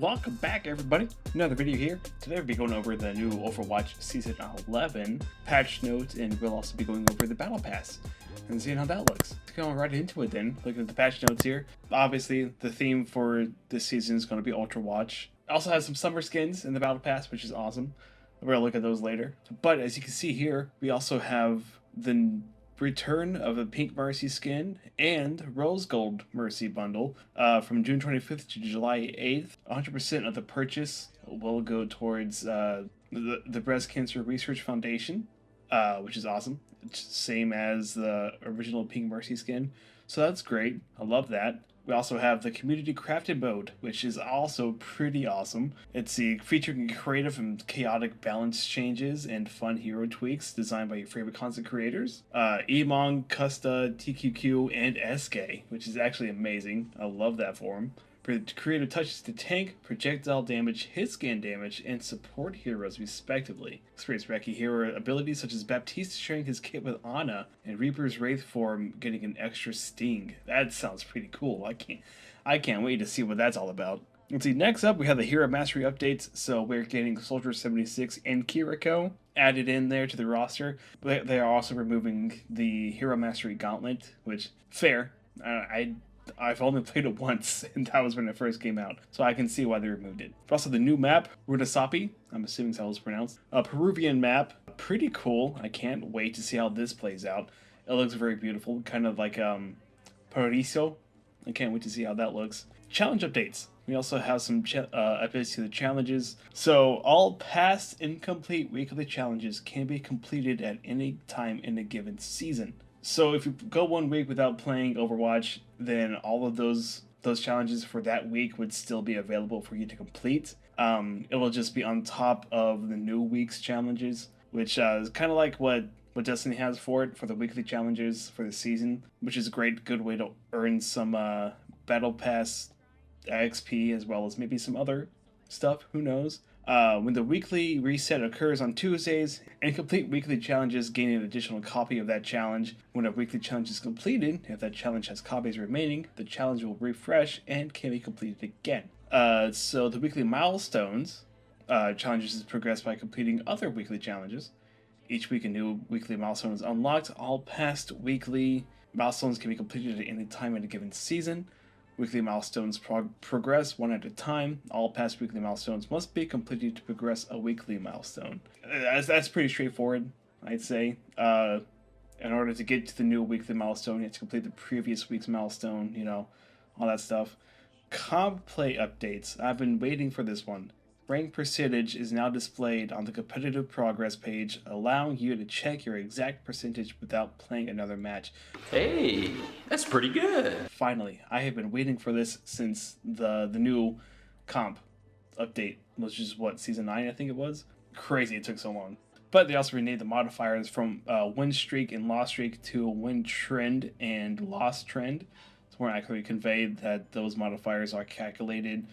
Welcome back, everybody. Another video here. Today we'll be going over the new Overwatch Season 11 patch notes, and we'll also be going over the Battle Pass and seeing how that looks. Going right into it then, looking at the patch notes here. Obviously, the theme for this season is going to be Overwatch. It also has some summer skins in the Battle Pass, which is awesome. We're going to look at those later. But as you can see here, we also have the return of a Pink Mercy skin and Rose Gold Mercy bundle from June 25th to July 8th. 100% of the purchase will go towards the Breast Cancer Research Foundation, which is awesome. It's same as the original Pink Mercy skin, so that's great. I love that. We also have the Community Crafted mode, which is also pretty awesome. It's the featuring creative and chaotic balance changes and fun hero tweaks designed by your favorite content creators. Emong, Custa, TQQ, and SK, which is actually amazing. I love that for him. For the creative touches to tank, projectile damage, hit scan damage, and support heroes respectively. Experience Reki hero abilities such as Baptiste sharing his kit with Ana, and Reaper's Wraith form getting an extra sting. That sounds pretty cool. I can't wait to see what that's all about. Let's see, next up we have the Hero Mastery updates. So we're getting Soldier 76 and Kiriko added in there to the roster. But they are also removing the Hero Mastery Gauntlet, which, fair. I've only played it once, and that was when it first came out, so I can see why they removed it. But also the new map, Runasapi, I'm assuming that's how it's pronounced. A Peruvian map, pretty cool. I can't wait to see how this plays out. It looks very beautiful, kind of like Paraiso. I can't wait to see how that looks. Challenge updates. We also have some updates to the challenges. So all past incomplete weekly challenges can be completed at any time in a given season. So if you go 1 week without playing Overwatch, then all of those challenges for that week would still be available for you to complete. It will just be on top of the new week's challenges, which is kind of like what Destiny has for it, for the weekly challenges for the season, which is a good way to earn some Battle Pass XP as well as maybe some other stuff, who knows. When the weekly reset occurs on Tuesdays, and complete weekly challenges gain an additional copy of that challenge. When a weekly challenge is completed, if that challenge has copies remaining, the challenge will refresh and can be completed again. So the weekly milestones challenges progress by completing other weekly challenges. Each week a new weekly milestone is unlocked. All past weekly milestones can be completed at any time in a given season. Weekly milestones progress one at a time. All past weekly milestones must be completed to progress a weekly milestone. That's pretty straightforward, I'd say. In order to get to the new weekly milestone, you have to complete the previous week's milestone, all that stuff. Comp play updates. I've been waiting for this one. Rank percentage is now displayed on the competitive progress page, allowing you to check your exact percentage without playing another match. Hey, that's pretty good. Finally, I have been waiting for this since the new comp update, which is Season 9, I think it was? Crazy it took so long. But they also renamed the modifiers from win streak and loss streak to win trend and loss trend. It's more accurately conveyed that those modifiers are calculated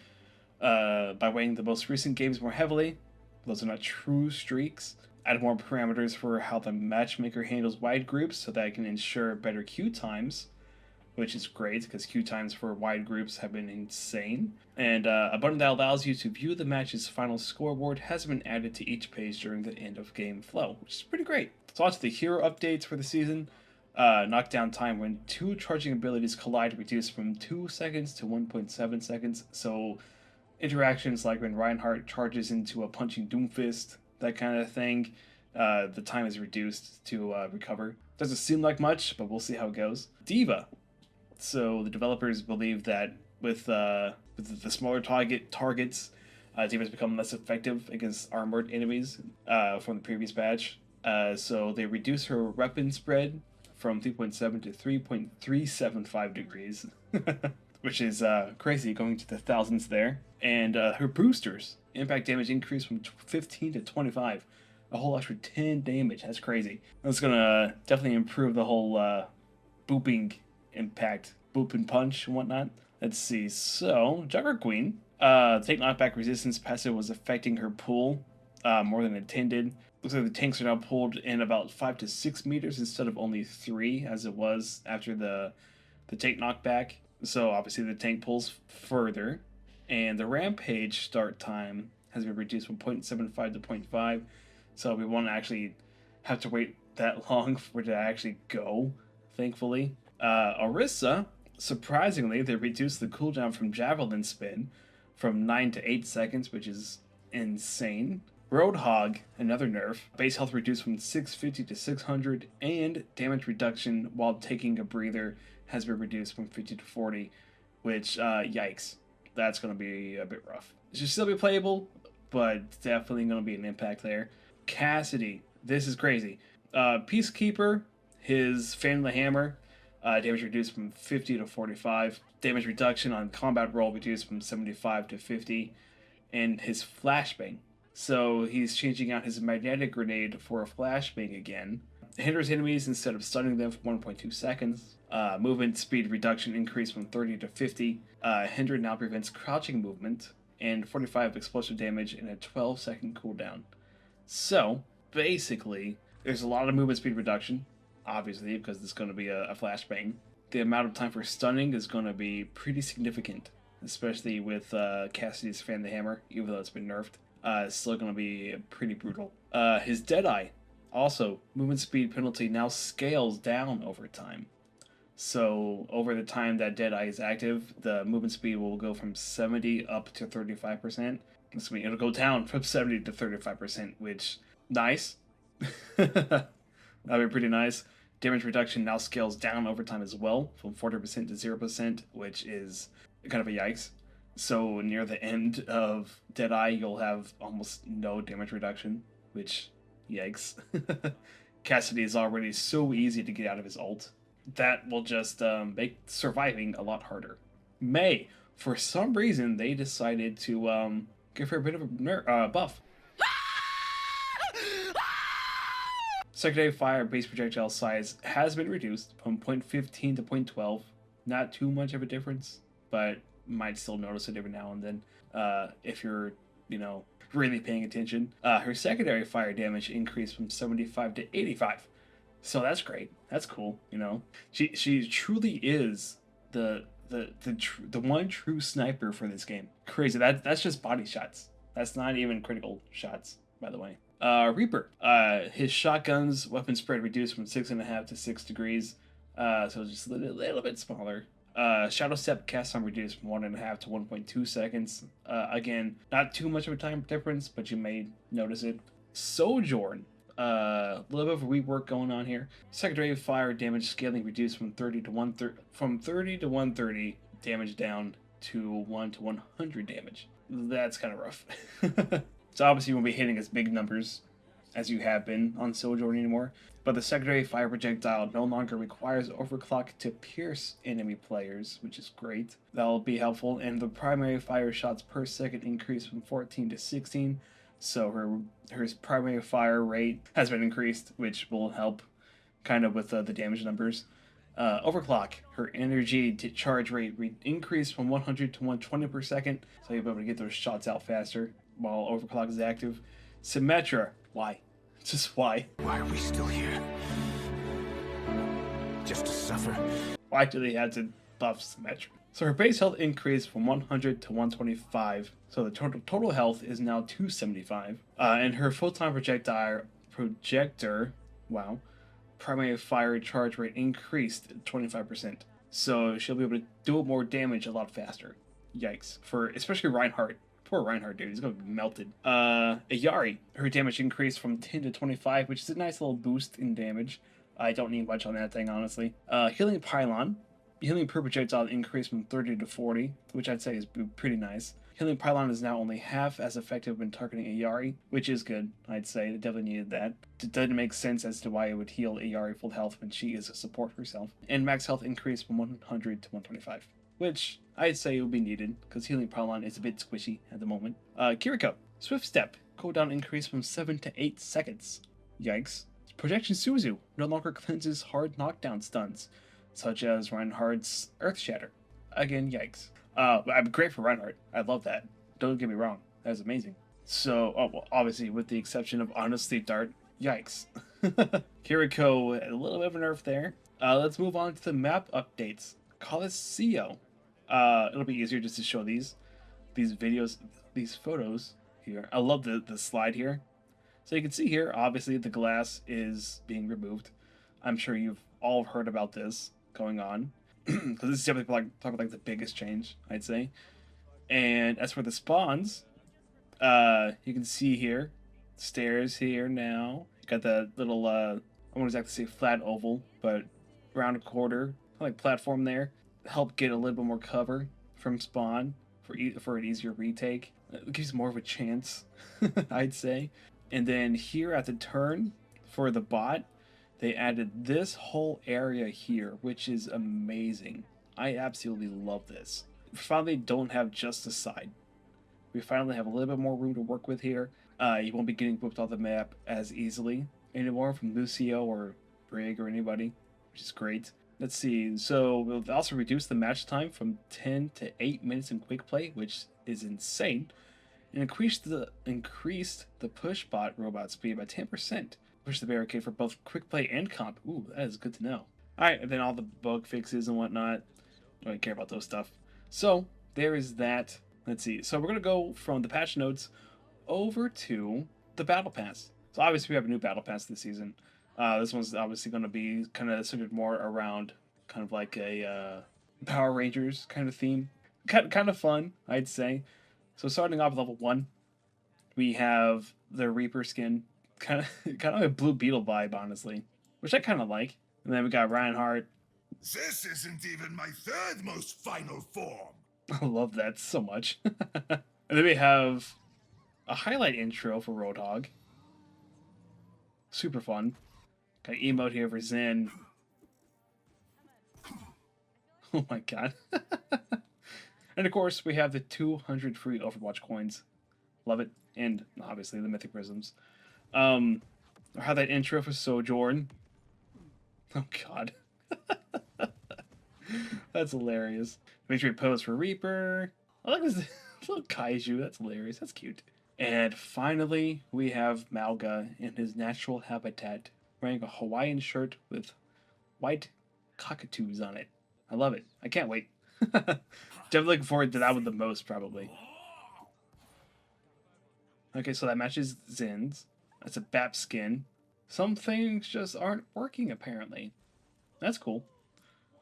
by weighing the most recent games more heavily. Those are not true streaks. Add more parameters for how the matchmaker handles wide groups so that it can ensure better queue times, which is great because queue times for wide groups have been insane. And a button that allows you to view the match's final scoreboard has been added to each page during the end of game flow, which is pretty great. So on to the hero updates for the season. Knockdown time when two charging abilities collide reduced from 2 seconds to 1.7 seconds. So interactions like when Reinhardt charges into a punching Doomfist, that kind of thing, the time is reduced to recover. Doesn't seem like much, but we'll see how it goes. D.Va. So the developers believe that with the smaller targets, D.Va has become less effective against armored enemies from the previous patch. So they reduce her weapon spread from 3.7 to 3.375 degrees. Which is crazy, going to the thousands there. And her boosters, impact damage increased from 15 to 25. A whole extra 10 damage, that's crazy. That's gonna definitely improve the whole booping impact, boop and punch and whatnot. Let's see, so, Jugger Queen. Take knockback resistance passive was affecting her pool more than intended. Looks like the tanks are now pulled in about 5 to 6 meters instead of only 3 as it was after the tank knockback. So obviously the tank pulls further. And the Rampage start time has been reduced from 0.75 to 0.5. So we won't actually have to wait that long for it to actually go, thankfully. Orisa, surprisingly, they reduced the cooldown from Javelin Spin from 9 to 8 seconds, which is insane. Roadhog, another nerf. Base health reduced from 650 to 600, and damage reduction while taking a breather has been reduced from 50 to 40, which, yikes. That's going to be a bit rough. It should still be playable, but definitely going to be an impact there. Cassidy, this is crazy. Peacekeeper, his Fan of the Hammer, damage reduced from 50 to 45. Damage reduction on combat roll reduced from 75 to 50. And his Flashbang. So he's changing out his magnetic grenade for a Flashbang again. It hinders enemies instead of stunning them for 1.2 seconds. Movement speed reduction increased from 30 to 50. Hinder now prevents crouching movement. And 45 explosive damage in a 12-second cooldown. So, basically, there's a lot of movement speed reduction, obviously, because it's going to be a Flashbang. The amount of time for stunning is going to be pretty significant, especially with Cassidy's Fan the Hammer, even though it's been nerfed. It's still going to be pretty brutal. His Deadeye, also, movement speed penalty now scales down over time. So, over the time that Deadeye is active, the movement speed will go from 70 up to 35%. So it'll go down from 70 to 35%, which, nice. That'd be pretty nice. Damage reduction now scales down over time as well, from 40% to 0%, which is kind of a yikes. So near the end of Deadeye, you'll have almost no damage reduction, which, yikes. Cassidy is already so easy to get out of his ult. That will just make surviving a lot harder. Mei, for some reason, they decided to give her a bit of a buff. Secondary fire base projectile size has been reduced from 0.15 to 0.12. Not too much of a difference, but might still notice it every now and then if you're, really paying attention. Her secondary fire damage increased from 75 to 85. So that's great. That's cool, She truly is the one true sniper for this game. Crazy. That's just body shots. That's not even critical shots, by the way. Reaper. His shotgun's weapon spread reduced from 6.5 to 6 degrees. So just a little bit smaller. Shadow Step cast time reduced from 1.5 to 1.2 seconds. Again, not too much of a time difference, but you may notice it. Sojourn. A little bit of rework going on here. Secondary fire damage scaling reduced from 30 to 130 damage down to 1 to 100 damage. That's kind of rough. So obviously you won't be hitting as big numbers as you have been on Sojourn anymore, but the secondary fire projectile no longer requires overclock to pierce enemy players, which is great. That'll be helpful, and the primary fire shots per second increased from 14 to 16, so her primary fire rate has been increased, which will help kind of with the damage numbers. Overclock, her energy to charge rate increased from 100 to 120 per second, so you'll be able to get those shots out faster while overclock is active. Symmetra, why? Just why? Why are we still here? Just to suffer? Why do they have to buff Symmetra? So her base health increased from 100 to 125, so the total health is now 275. And her photon projector, wow, primary fire charge rate increased 25%. So she'll be able to do more damage a lot faster. Yikes. For especially Reinhardt. Poor Reinhardt, dude. He's gonna be melted. Ayari, her damage increased from 10 to 25, which is a nice little boost in damage. I don't need much on that thing, honestly. Healing Pylon. Healing per projectile increased from 30 to 40, which I'd say is pretty nice. Healing Pylon is now only half as effective when targeting Ayari, which is good, I'd say. It definitely needed that. It doesn't make sense as to why it would heal Ayari full health when she is a support herself. And max health increased from 100 to 125. Which I'd say it would be needed, because Healing Pylon is a bit squishy at the moment. Kiriko. Swift Step. Cooldown increased from 7 to 8 seconds. Yikes. Projection Suzu no longer cleanses hard knockdown stuns, such as Reinhardt's Earth Shatter. Again, yikes. I'm great for Reinhardt. I love that. Don't get me wrong. That was amazing. So, obviously, with the exception of Honest Sleep Dart, yikes. Kiriko, a little bit of a nerf there. Let's move on to the map updates. Coliseum. It'll be easier just to show these. these videos, these photos here. I love the slide here. So you can see here, obviously the glass is being removed. I'm sure you've all heard about this going on. Because this is definitely talk about like the biggest change, I'd say. And as for the spawns, you can see here, stairs here now. You got the little, I won't exactly say flat oval, but round quarter, like platform there. Help get a little bit more cover from spawn for an easier retake. It gives more of a chance, I'd say. And then here at the turn for the bot, they added this whole area here, which is amazing. I absolutely love this. We finally don't have just a side. We finally have a little bit more room to work with here. You won't be getting booped off the map as easily anymore from Lucio or Brig or anybody, which is great. Let's see. So we'll also reduce the match time from 10 to 8 minutes in quick play, which is insane, and increased the push bot robot speed by 10%. Push the barricade for both quick play and comp. Ooh, that is good to know. Alright, and then all the bug fixes and whatnot. I don't care about those stuff. So, there is that. Let's see. So we're going to go from the patch notes over to the Battle Pass. So obviously we have a new Battle Pass this season. This one's obviously going to be kind of centered more around kind of like a Power Rangers kind of theme. Kind of fun, I'd say. So starting off with level 1, we have the Reaper skin. Kind of a Blue Beetle vibe, honestly, which I kind of like. And then we got Reinhardt. This isn't even my third most final form. I love that so much. And then we have a highlight intro for Roadhog. Super fun. Got an emote here for Zen. Oh my god. And of course, we have the 200 free Overwatch coins. Love it. And obviously the Mythic Prisms. I had that intro for Sojourn. Oh god. That's hilarious. Victory pose for Reaper. I like this little kaiju. That's hilarious. That's cute. And finally, we have Malga in his natural habitat, wearing a Hawaiian shirt with white cockatoos on it. I love it. I can't wait. Definitely looking forward to that one the most, probably. Okay, so that matches Zin's. That's a BAP skin. Some things just aren't working, apparently. That's cool.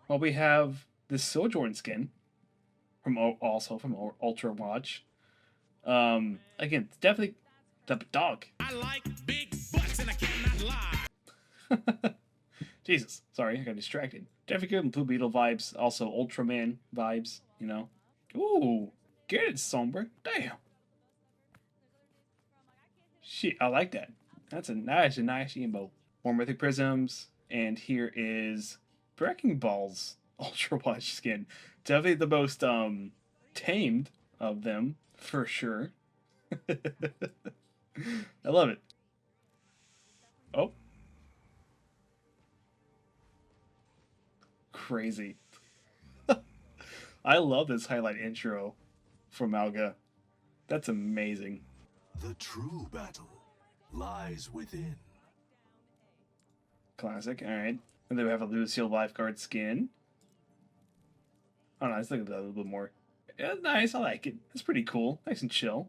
Well, we have this Sojourn skin also from Ultra Watch. Again, definitely the dog. I like big butts and I cannot lie. Jesus, sorry, I got distracted. Definitely good Blue Beetle vibes, also Ultraman vibes, you know. Ooh, get it, Sombra. Damn. Shit, I like that. That's a nice emote. More Mythic Prisms, and here is Wrecking Ball's Ultra Watch skin. Definitely the most tamed of them, for sure. I love it. Oh. Crazy. I love this highlight intro from Malga. That's amazing. The true battle lies within. Classic, alright. And then we have a Lucio lifeguard skin. Oh, nice. Look at that a little bit more. Yeah, nice. I like it. It's pretty cool. Nice and chill.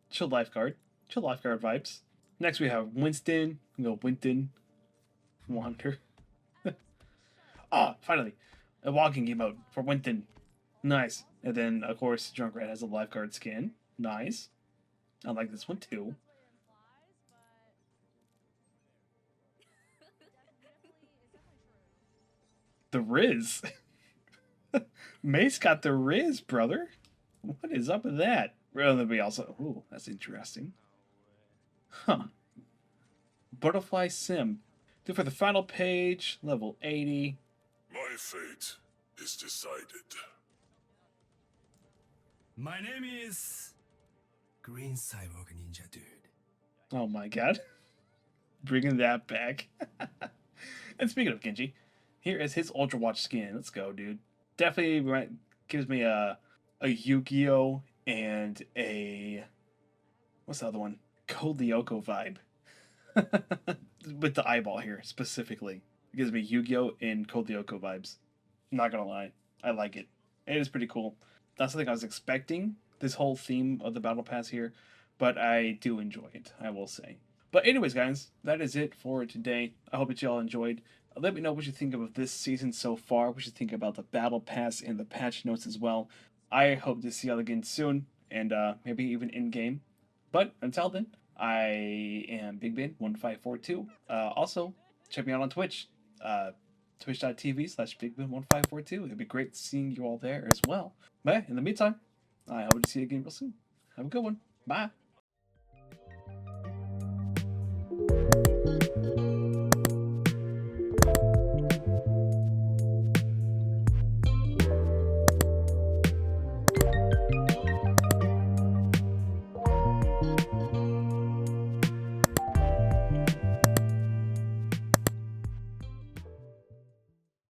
Chill lifeguard. Chill lifeguard vibes. Next we have Winston. We go Winton. Wander. Ah, finally. A walking emote for Winton. Nice. And then, of course, Junkrat has a lifeguard skin. Nice. I like this one too. The Riz. Mace got the Riz, brother. What is up with that? Well, then we also... Ooh, that's interesting. Huh. Butterfly Sim. Then for the final page, level 80. My fate is decided. My name is Green Cyborg Ninja Dude. Oh my god. Bringing that back. And speaking of Genji, here is his Ultra Watch skin. Let's go, dude. Definitely gives me a Yu-Gi-Oh! And a... What's the other one? Code Lyoko vibe. With the eyeball here, specifically. It gives me Yu-Gi-Oh! And Code Lyoko vibes. I'm not gonna lie. I like it. It is pretty cool. Not something I was expecting this whole theme of the battle pass here, but I do enjoy it, I will say. But anyways, guys, that is it for today. I hope that you all enjoyed. Let me know what you think of this season so far, what you think about the battle pass and the patch notes as well. I hope to see y'all again soon, and maybe even in-game. But until then, I am BigBin1542. Also, check me out on Twitch, twitch.tv/BigBin1542. It'd be great seeing you all there as well. But yeah, in the meantime, I hope to see you again real soon. Have a good one. Bye.